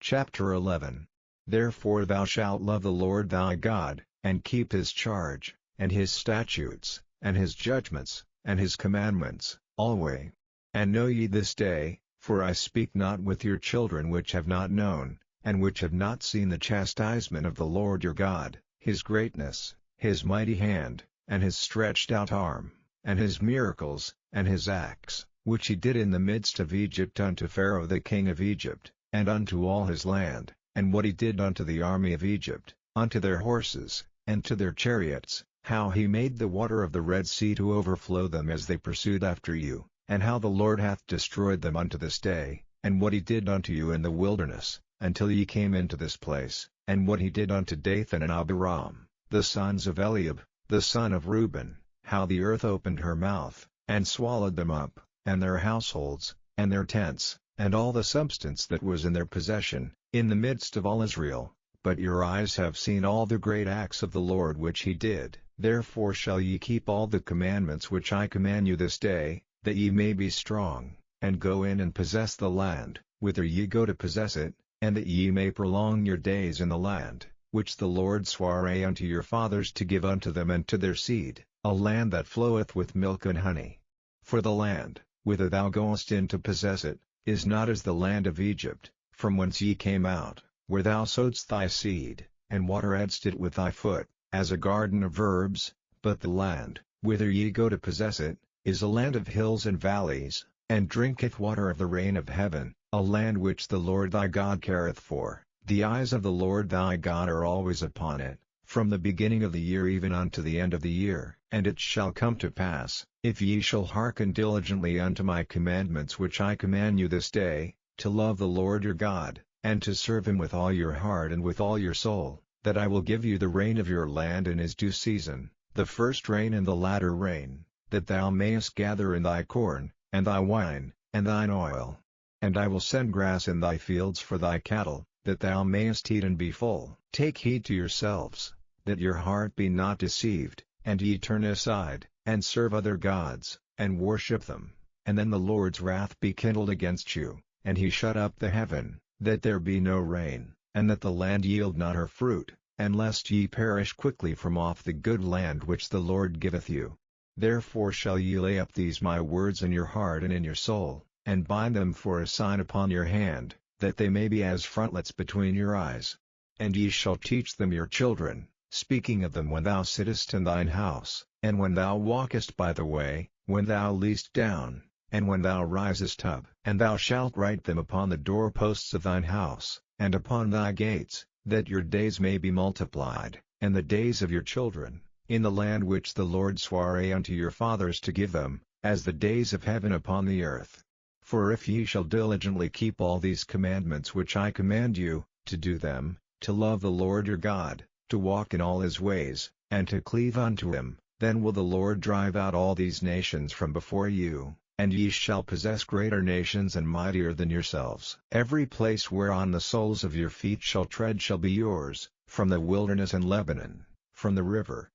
Chapter 11. Therefore thou shalt love the Lord thy God, and keep his charge, and his statutes, and his judgments, and his commandments, alway. And know ye this day, for I speak not with your children which have not known, and which have not seen the chastisement of the Lord your God, his greatness, his mighty hand, and his stretched out arm, and his miracles, and his acts, which he did in the midst of Egypt unto Pharaoh the king of Egypt, and unto all his land, and what he did unto the army of Egypt, unto their horses, and to their chariots, how he made the water of the Red Sea to overflow them as they pursued after you, and how the Lord hath destroyed them unto this day, and what he did unto you in the wilderness, until ye came into this place, and what he did unto Dathan and Abiram, the sons of Eliab, the son of Reuben, how the earth opened her mouth, and swallowed them up, and their households, and their tents, and all the substance that was in their possession, in the midst of all Israel. But your eyes have seen all the great acts of the Lord which he did. Therefore shall ye keep all the commandments which I command you this day, that ye may be strong, and go in and possess the land, whither ye go to possess it, and that ye may prolong your days in the land, which the Lord sware unto your fathers to give unto them and to their seed, a land that floweth with milk and honey. For the land, whither thou goest in to possess it, is not as the land of Egypt, from whence ye came out, where thou sowedst thy seed, and wateredst it with thy foot, as a garden of herbs, but the land, whither ye go to possess it, is a land of hills and valleys, and drinketh water of the rain of heaven, a land which the Lord thy God careth for. The eyes of the Lord thy God are always upon it, from the beginning of the year even unto the end of the year. And it shall come to pass, if ye shall hearken diligently unto my commandments which I command you this day, to love the Lord your God, and to serve him with all your heart and with all your soul, that I will give you the rain of your land in his due season, the first rain and the latter rain, that thou mayest gather in thy corn, and thy wine, and thine oil. And I will send grass in thy fields for thy cattle, that thou mayest eat and be full. Take heed to yourselves, that your heart be not deceived, and ye turn aside, and serve other gods, and worship them, and then the Lord's wrath be kindled against you, and he shut up the heaven, that there be no rain, and that the land yield not her fruit, and lest ye perish quickly from off the good land which the Lord giveth you. Therefore shall ye lay up these my words in your heart and in your soul, and bind them for a sign upon your hand, that they may be as frontlets between your eyes. And ye shall teach them your children, speaking of them when thou sittest in thine house, and when thou walkest by the way, when thou liest down, and when thou risest up. And thou shalt write them upon the doorposts of thine house, and upon thy gates, that your days may be multiplied, and the days of your children, in the land which the Lord sware unto your fathers to give them, as the days of heaven upon the earth. For if ye shall diligently keep all these commandments which I command you, to do them, to love the Lord your God, to walk in all his ways, and to cleave unto him, then will the Lord drive out all these nations from before you, and ye shall possess greater nations and mightier than yourselves. Every place whereon the soles of your feet shall tread shall be yours, from the wilderness and Lebanon, from the river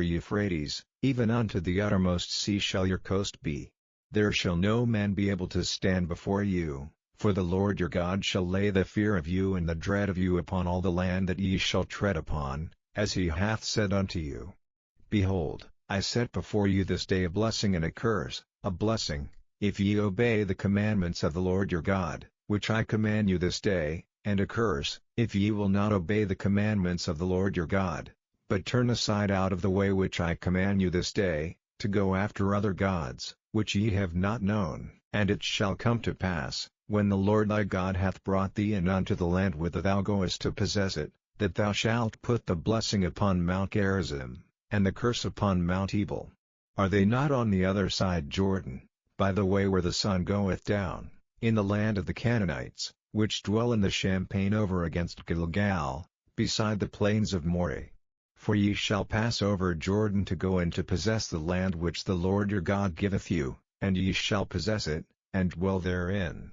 Euphrates, even unto the uttermost sea shall your coast be. There shall no man be able to stand before you, for the Lord your God shall lay the fear of you and the dread of you upon all the land that ye shall tread upon, as he hath said unto you. Behold, I set before you this day a blessing and a curse. A blessing, if ye obey the commandments of the Lord your God, which I command you this day, and a curse, if ye will not obey the commandments of the Lord your God, but turn aside out of the way which I command you this day, to go after other gods, which ye have not known. And it shall come to pass, when the Lord thy God hath brought thee in unto the land whither thou goest to possess it, that thou shalt put the blessing upon Mount Gerizim, and the curse upon Mount Ebal. Are they not on the other side Jordan, by the way where the sun goeth down, in the land of the Canaanites, which dwell in the champaign over against Gilgal, beside the plains of Moreh? For ye shall pass over Jordan to go in to possess the land which the Lord your God giveth you, and ye shall possess it, and dwell therein.